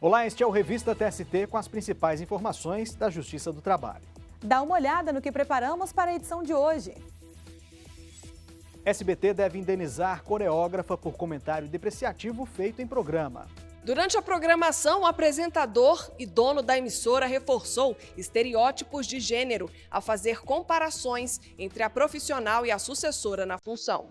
Olá, este é o Revista TST com as principais informações da Justiça do Trabalho. Dá uma olhada no que preparamos para a edição de hoje. SBT deve indenizar coreógrafa por comentário depreciativo feito em programa. Durante a programação, o apresentador e dono da emissora reforçou estereótipos de gênero ao fazer comparações entre a profissional e a sucessora na função.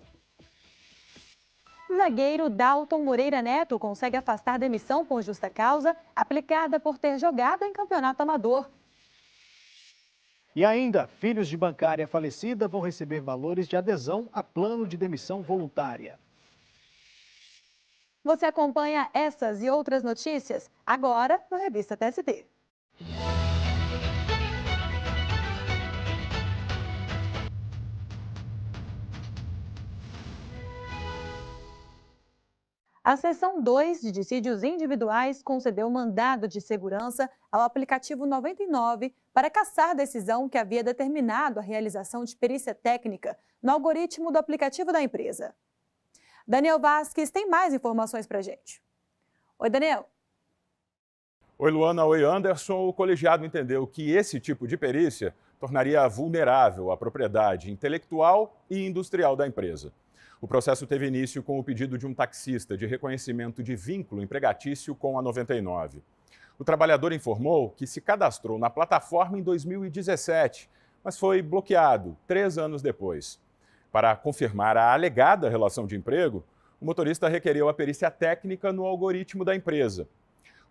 Zagueiro Dalton Moreira Neto consegue afastar demissão por justa causa aplicada por ter jogado em campeonato amador. E ainda, filhos de bancária falecida vão receber valores de adesão a plano de demissão voluntária. Você acompanha essas e outras notícias agora no Revista TST. A seção 2 de dissídios individuais concedeu mandado de segurança ao aplicativo 99 para cassar decisão que havia determinado a realização de perícia técnica no algoritmo do aplicativo da empresa. Daniel Vasques tem mais informações para a gente. Oi, Daniel. Oi, Luana. Oi, Anderson. O colegiado entendeu que esse tipo de perícia tornaria vulnerável a propriedade intelectual e industrial da empresa. O processo teve início com o pedido de um taxista de reconhecimento de vínculo empregatício com a 99. O trabalhador informou que se cadastrou na plataforma em 2017, mas foi bloqueado 3 anos depois. Para confirmar a alegada relação de emprego, o motorista requereu a perícia técnica no algoritmo da empresa.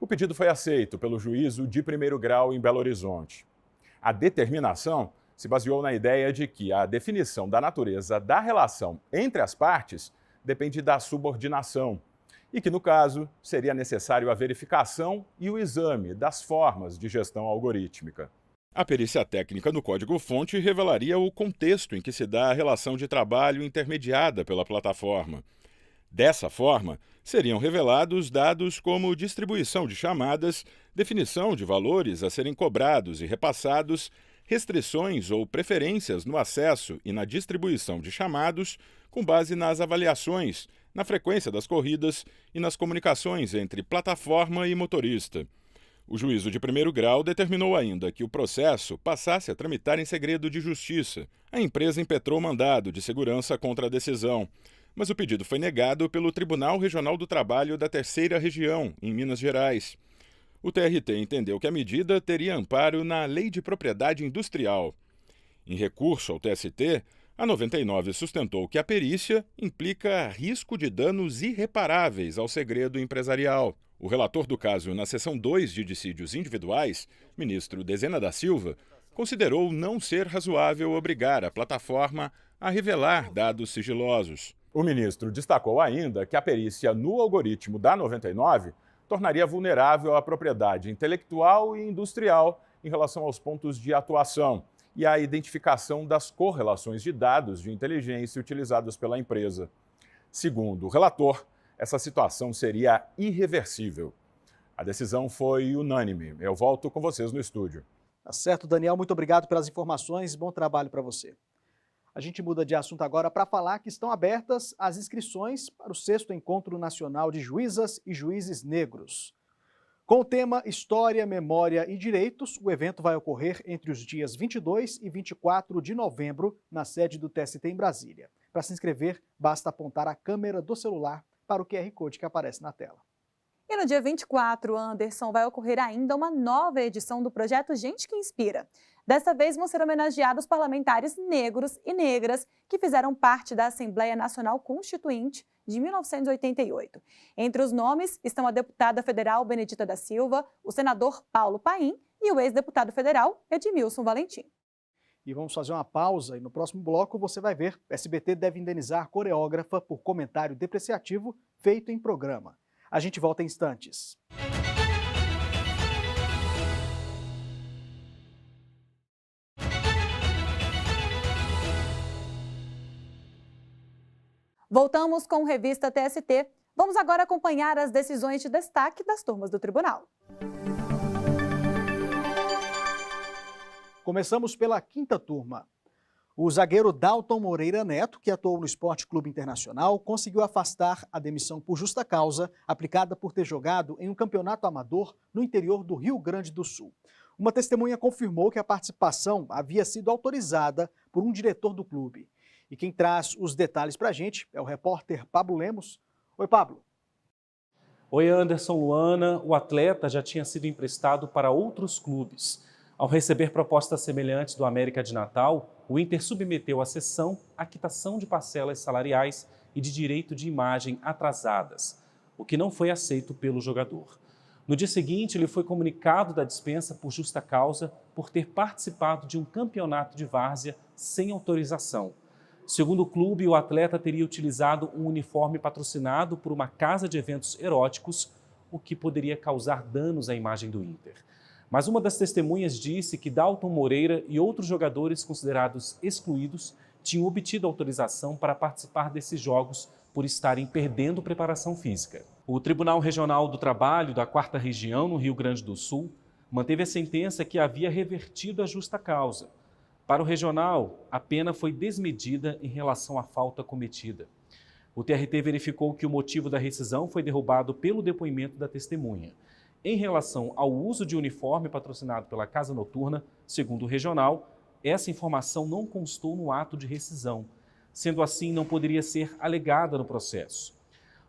O pedido foi aceito pelo juízo de primeiro grau em Belo Horizonte. A determinação se baseou na ideia de que a definição da natureza da relação entre as partes depende da subordinação e que, no caso, seria necessário a verificação e o exame das formas de gestão algorítmica. A perícia técnica no código-fonte revelaria o contexto em que se dá a relação de trabalho intermediada pela plataforma. Dessa forma, seriam revelados dados como distribuição de chamadas, definição de valores a serem cobrados e repassados, restrições ou preferências no acesso e na distribuição de chamados, com base nas avaliações, na frequência das corridas e nas comunicações entre plataforma e motorista. O juízo de primeiro grau determinou ainda que o processo passasse a tramitar em segredo de justiça. A empresa impetrou mandado de segurança contra a decisão, mas o pedido foi negado pelo Tribunal Regional do Trabalho da Terceira Região, em Minas Gerais. O TRT entendeu que a medida teria amparo na Lei de Propriedade Industrial. Em recurso ao TST, a 99 sustentou que a perícia implica risco de danos irreparáveis ao segredo empresarial. O relator do caso na seção 2 de dissídios individuais, ministro Dezena da Silva, considerou não ser razoável obrigar a plataforma a revelar dados sigilosos. O ministro destacou ainda que a perícia no algoritmo da 99 tornaria vulnerável a propriedade intelectual e industrial em relação aos pontos de atuação e à identificação das correlações de dados de inteligência utilizados pela empresa. Segundo o relator, essa situação seria irreversível. A decisão foi unânime. Eu volto com vocês no estúdio. Tá certo, Daniel. Muito obrigado pelas informações. Bom trabalho para você. A gente muda de assunto agora para falar que estão abertas as inscrições para o 6º Encontro Nacional de Juízas e Juízes Negros. Com o tema História, Memória e Direitos, o evento vai ocorrer entre os dias 22 e 24 de novembro, na sede do TST em Brasília. Para se inscrever, basta apontar a câmera do celular para o QR Code que aparece na tela. E no dia 24, Anderson, vai ocorrer ainda uma nova edição do projeto Gente que Inspira. Dessa vez vão ser homenageados parlamentares negros e negras que fizeram parte da Assembleia Nacional Constituinte de 1988. Entre os nomes estão a deputada federal Benedita da Silva, o senador Paulo Paim e o ex-deputado federal Edmilson Valentim. E vamos fazer uma pausa e no próximo bloco você vai ver, SBT deve indenizar coreógrafa por comentário depreciativo feito em programa. A gente volta em instantes. Voltamos com Revista TST. Vamos agora acompanhar as decisões de destaque das turmas do tribunal. Começamos pela 5ª turma. O zagueiro Dalton Moreira Neto, que atuou no Esporte Clube Internacional, conseguiu afastar a demissão por justa causa, aplicada por ter jogado em um campeonato amador no interior do Rio Grande do Sul. Uma testemunha confirmou que a participação havia sido autorizada por um diretor do clube. E quem traz os detalhes para a gente é o repórter Pablo Lemos. Oi, Pablo. Oi, Anderson, Luana. O atleta já tinha sido emprestado para outros clubes. Ao receber propostas semelhantes do América de Natal, o Inter submeteu à cessão a quitação de parcelas salariais e de direito de imagem atrasadas, o que não foi aceito pelo jogador. No dia seguinte, ele foi comunicado da dispensa por justa causa por ter participado de um campeonato de várzea sem autorização. Segundo o clube, o atleta teria utilizado um uniforme patrocinado por uma casa de eventos eróticos, o que poderia causar danos à imagem do Inter. Mas uma das testemunhas disse que Dalton Moreira e outros jogadores considerados excluídos tinham obtido autorização para participar desses jogos por estarem perdendo preparação física. O Tribunal Regional do Trabalho da 4ª Região, no Rio Grande do Sul, manteve a sentença que havia revertido a justa causa. Para o regional, a pena foi desmedida em relação à falta cometida. O TRT verificou que o motivo da rescisão foi derrubado pelo depoimento da testemunha. Em relação ao uso de uniforme patrocinado pela Casa Noturna, segundo o regional, essa informação não constou no ato de rescisão. Sendo assim, não poderia ser alegada no processo.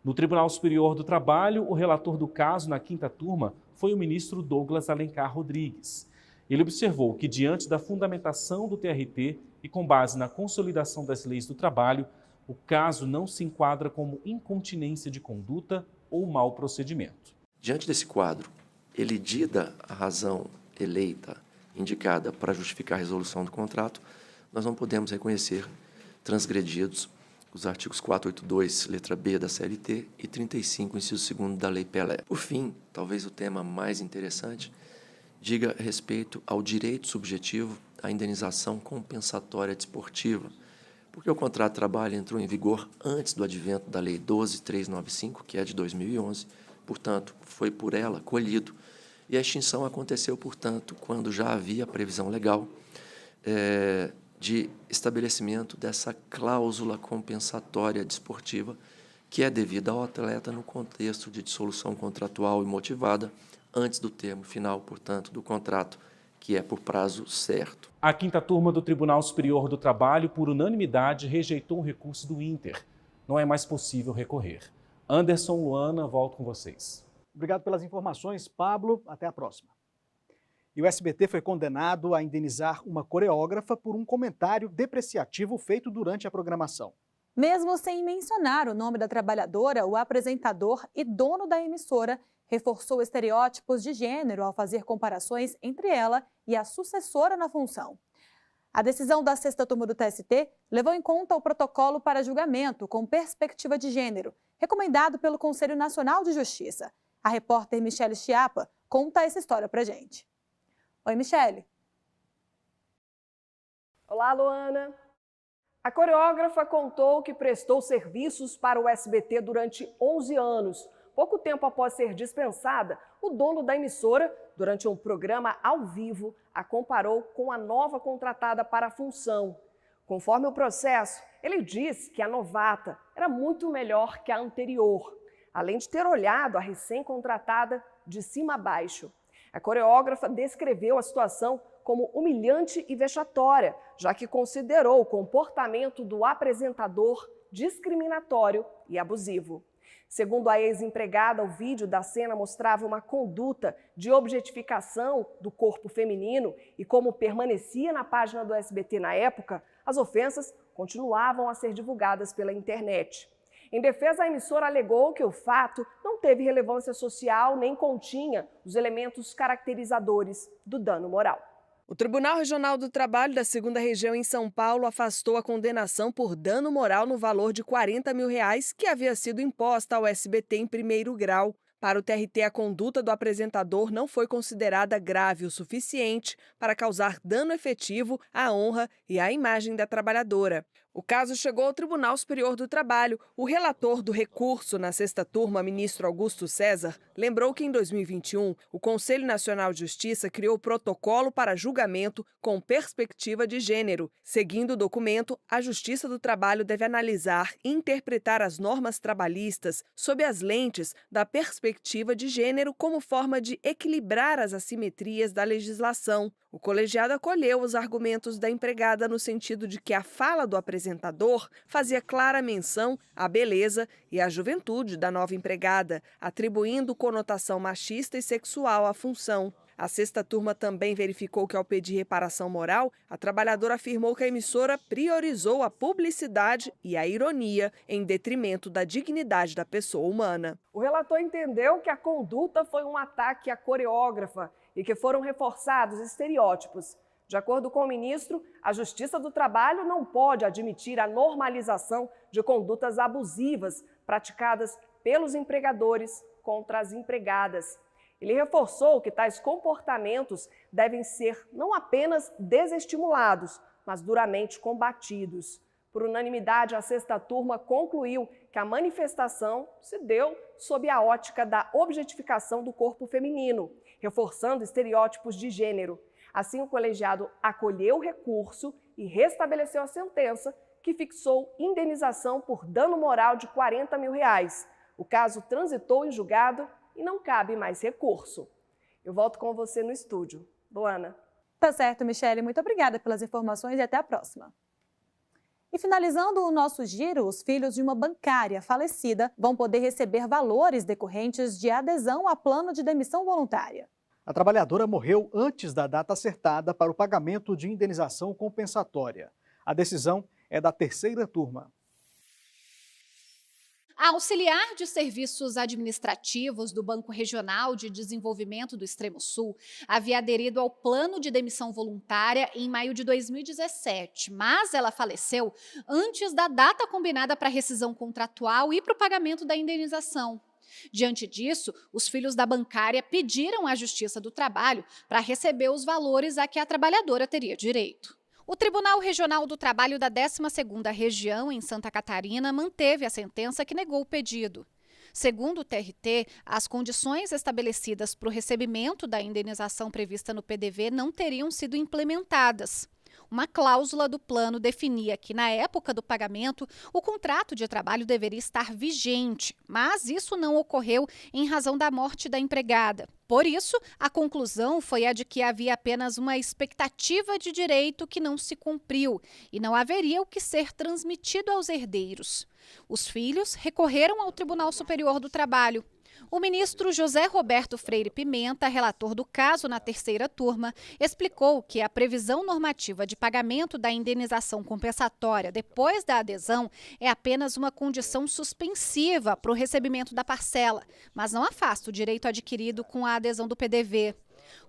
No Tribunal Superior do Trabalho, o relator do caso na 5ª turma foi o ministro Douglas Alencar Rodrigues. Ele observou que, diante da fundamentação do TRT e com base na consolidação das leis do trabalho, o caso não se enquadra como incontinência de conduta ou mau procedimento. Diante desse quadro, elidida a razão eleita, indicada para justificar a resolução do contrato, nós não podemos reconhecer transgredidos os artigos 482, letra B da CLT e 35, inciso 2º da Lei Pelé. Por fim, talvez o tema mais interessante, diga respeito ao direito subjetivo à indenização compensatória desportiva, porque o contrato de trabalho entrou em vigor antes do advento da Lei 12.395, que é de 2011, portanto, foi por ela colhido, e a extinção aconteceu, portanto, quando já havia previsão legal de estabelecimento dessa cláusula compensatória desportiva, que é devida ao atleta no contexto de dissolução contratual e motivada antes do termo final, portanto, do contrato, que é por prazo certo. A 5ª turma do Tribunal Superior do Trabalho, por unanimidade, rejeitou o recurso do Inter. Não é mais possível recorrer. Anderson, Luana, volto com vocês. Obrigado pelas informações, Pablo. Até a próxima. E o SBT foi condenado a indenizar uma coreógrafa por um comentário depreciativo feito durante a programação. Mesmo sem mencionar o nome da trabalhadora, o apresentador e dono da emissora reforçou estereótipos de gênero ao fazer comparações entre ela e a sucessora na função. A decisão da 6ª turma do TST levou em conta o protocolo para julgamento com perspectiva de gênero, recomendado pelo Conselho Nacional de Justiça. A repórter Michele Chiapa conta essa história pra gente. Oi, Michele. Olá, Luana. A coreógrafa contou que prestou serviços para o SBT durante 11 anos. Pouco tempo após ser dispensada, o dono da emissora, durante um programa ao vivo, a comparou com a nova contratada para a função. Conforme o processo, ele disse que a novata era muito melhor que a anterior, além de ter olhado a recém-contratada de cima a baixo. A coreógrafa descreveu a situação como humilhante e vexatória, já que considerou o comportamento do apresentador discriminatório e abusivo. Segundo a ex-empregada, o vídeo da cena mostrava uma conduta de objetificação do corpo feminino e, como permanecia na página do SBT na época, as ofensas continuavam a ser divulgadas pela internet. Em defesa, a emissora alegou que o fato não teve relevância social nem continha os elementos caracterizadores do dano moral. O Tribunal Regional do Trabalho da 2ª Região em São Paulo afastou a condenação por dano moral no valor de R$40 mil que havia sido imposta ao SBT em primeiro grau. Para o TRT, a conduta do apresentador não foi considerada grave o suficiente para causar dano efetivo à honra e à imagem da trabalhadora. O caso chegou ao Tribunal Superior do Trabalho. O relator do recurso na sexta turma, ministro Augusto César, lembrou que em 2021 o Conselho Nacional de Justiça criou protocolo para julgamento com perspectiva de gênero. Seguindo o documento, a Justiça do Trabalho deve analisar e interpretar as normas trabalhistas sob as lentes da perspectiva de gênero como forma de equilibrar as assimetrias da legislação. O colegiado acolheu os argumentos da empregada no sentido de que a fala do apresentador fazia clara menção à beleza e à juventude da nova empregada, atribuindo conotação machista e sexual à função. A sexta turma também verificou que, ao pedir reparação moral, a trabalhadora afirmou que a emissora priorizou a publicidade e a ironia em detrimento da dignidade da pessoa humana. O relator entendeu que a conduta foi um ataque à coreógrafa e que foram reforçados estereótipos. De acordo com o ministro, a Justiça do Trabalho não pode admitir a normalização de condutas abusivas praticadas pelos empregadores contra as empregadas. Ele reforçou que tais comportamentos devem ser não apenas desestimulados, mas duramente combatidos. Por unanimidade, a sexta turma concluiu que a manifestação se deu sob a ótica da objetificação do corpo feminino, reforçando estereótipos de gênero. Assim, o colegiado acolheu o recurso e restabeleceu a sentença, que fixou indenização por dano moral de R$40 mil. O caso transitou em julgado e não cabe mais recurso. Eu volto com você no estúdio. Luana. Tá certo, Michele. Muito obrigada pelas informações e até a próxima. E finalizando o nosso giro, os filhos de uma bancária falecida vão poder receber valores decorrentes de adesão a plano de demissão voluntária. A trabalhadora morreu antes da data acertada para o pagamento de indenização compensatória. A decisão é da terceira turma. A auxiliar de serviços administrativos do Banco Regional de Desenvolvimento do Extremo Sul havia aderido ao plano de demissão voluntária em maio de 2017, mas ela faleceu antes da data combinada para a rescisão contratual e para o pagamento da indenização. Diante disso, os filhos da bancária pediram à Justiça do Trabalho para receber os valores a que a trabalhadora teria direito. O Tribunal Regional do Trabalho da 12ª Região, em Santa Catarina, manteve a sentença que negou o pedido. Segundo o TRT, as condições estabelecidas para o recebimento da indenização prevista no PDV não teriam sido implementadas. Uma cláusula do plano definia que, na época do pagamento, o contrato de trabalho deveria estar vigente, mas isso não ocorreu em razão da morte da empregada. Por isso, a conclusão foi a de que havia apenas uma expectativa de direito que não se cumpriu e não haveria o que ser transmitido aos herdeiros. Os filhos recorreram ao Tribunal Superior do Trabalho. O ministro José Roberto Freire Pimenta, relator do caso na terceira turma, explicou que a previsão normativa de pagamento da indenização compensatória depois da adesão é apenas uma condição suspensiva para o recebimento da parcela, mas não afasta o direito adquirido com a adesão do PDV.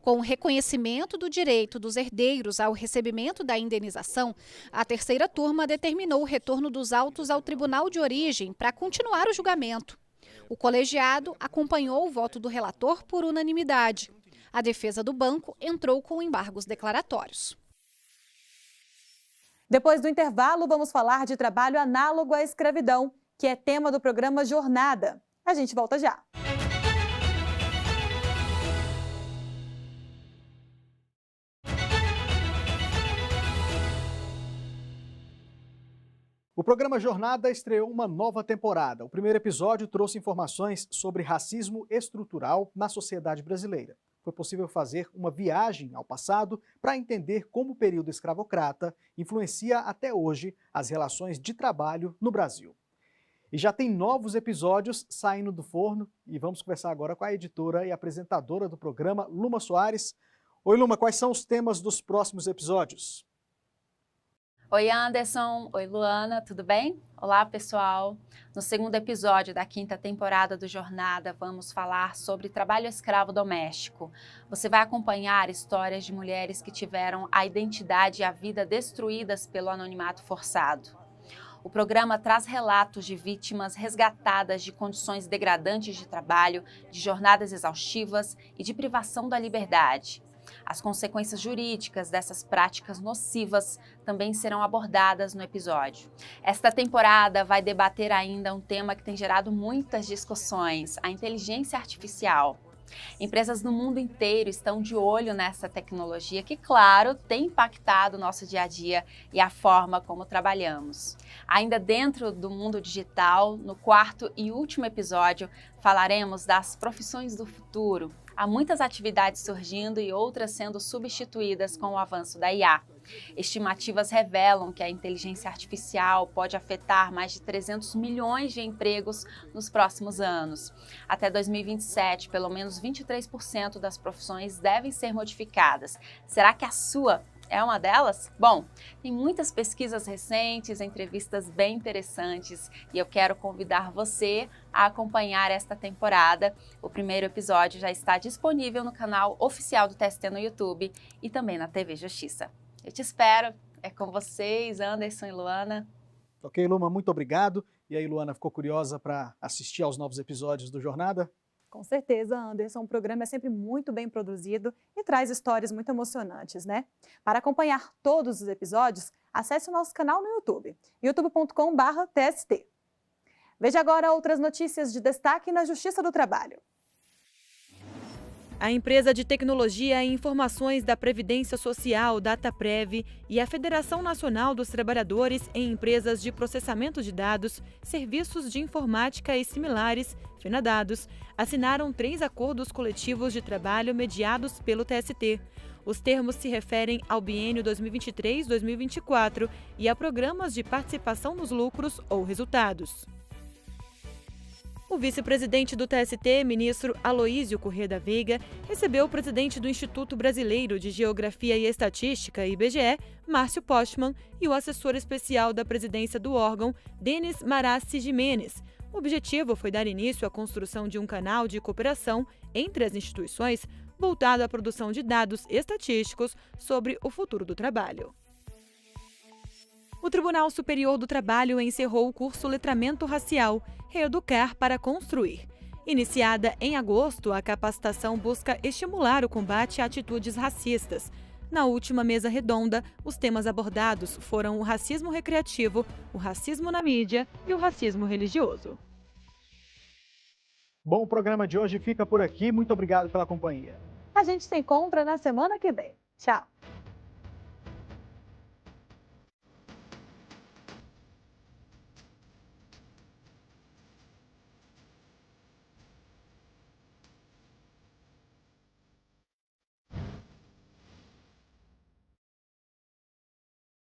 Com o reconhecimento do direito dos herdeiros ao recebimento da indenização, a terceira turma determinou o retorno dos autos ao tribunal de origem para continuar o julgamento. O colegiado acompanhou o voto do relator por unanimidade. A defesa do banco entrou com embargos declaratórios. Depois do intervalo, vamos falar de trabalho análogo à escravidão, que é tema do programa Jornada. A gente volta já. O programa Jornada estreou uma nova temporada. O primeiro episódio trouxe informações sobre racismo estrutural na sociedade brasileira. Foi possível fazer uma viagem ao passado para entender como o período escravocrata influencia até hoje as relações de trabalho no Brasil. E já tem novos episódios saindo do forno e vamos conversar agora com a editora e apresentadora do programa, Luma Soares. Oi, Luma, quais são os temas dos próximos episódios? Oi, Anderson. Oi, Luana. Tudo bem? Olá, pessoal. No segundo episódio da quinta temporada do Jornada, vamos falar sobre trabalho escravo doméstico. Você vai acompanhar histórias de mulheres que tiveram a identidade e a vida destruídas pelo anonimato forçado. O programa traz relatos de vítimas resgatadas de condições degradantes de trabalho, de jornadas exaustivas e de privação da liberdade. As consequências jurídicas dessas práticas nocivas também serão abordadas no episódio. Esta temporada vai debater ainda um tema que tem gerado muitas discussões: a inteligência artificial. Empresas no mundo inteiro estão de olho nessa tecnologia que, claro, tem impactado o nosso dia a dia e a forma como trabalhamos. Ainda dentro do mundo digital, no quarto e último episódio, falaremos das profissões do futuro. Há muitas atividades surgindo e outras sendo substituídas com o avanço da IA. Estimativas revelam que a inteligência artificial pode afetar mais de 300 milhões de empregos nos próximos anos. Até 2027, pelo menos 23% das profissões devem ser modificadas. Será que a sua é uma delas? Bom, tem muitas pesquisas recentes, entrevistas bem interessantes e eu quero convidar você a acompanhar esta temporada. O primeiro episódio já está disponível no canal oficial do TST no YouTube e também na TV Justiça. Eu te espero, é com vocês, Anderson e Luana. Ok, Luma, muito obrigado. E aí, Luana, ficou curiosa para assistir aos novos episódios do Jornada? Com certeza, Anderson, o programa é sempre muito bem produzido e traz histórias muito emocionantes, né? Para acompanhar todos os episódios, acesse o nosso canal no YouTube, youtube.com/TST. Veja agora outras notícias de destaque na Justiça do Trabalho. A empresa de tecnologia e informações da Previdência Social, Dataprev, e a Federação Nacional dos Trabalhadores em Empresas de Processamento de Dados, Serviços de Informática e similares, FENADADOS, assinaram 3 acordos coletivos de trabalho mediados pelo TST. Os termos se referem ao biênio 2023-2024 e a programas de participação nos lucros ou resultados. O vice-presidente do TST, ministro Aloísio Corrêa da Veiga, recebeu o presidente do Instituto Brasileiro de Geografia e Estatística, IBGE, Márcio Postman, e o assessor especial da presidência do órgão, Denis Marassi Jimenez. O objetivo foi dar início à construção de um canal de cooperação entre as instituições voltado à produção de dados estatísticos sobre o futuro do trabalho. O Tribunal Superior do Trabalho encerrou o curso Letramento Racial, Reeducar para Construir. Iniciada em agosto, a capacitação busca estimular o combate a atitudes racistas. Na última mesa redonda, os temas abordados foram o racismo recreativo, o racismo na mídia e o racismo religioso. Bom, o programa de hoje fica por aqui. Muito obrigado pela companhia. A gente se encontra na semana que vem. Tchau!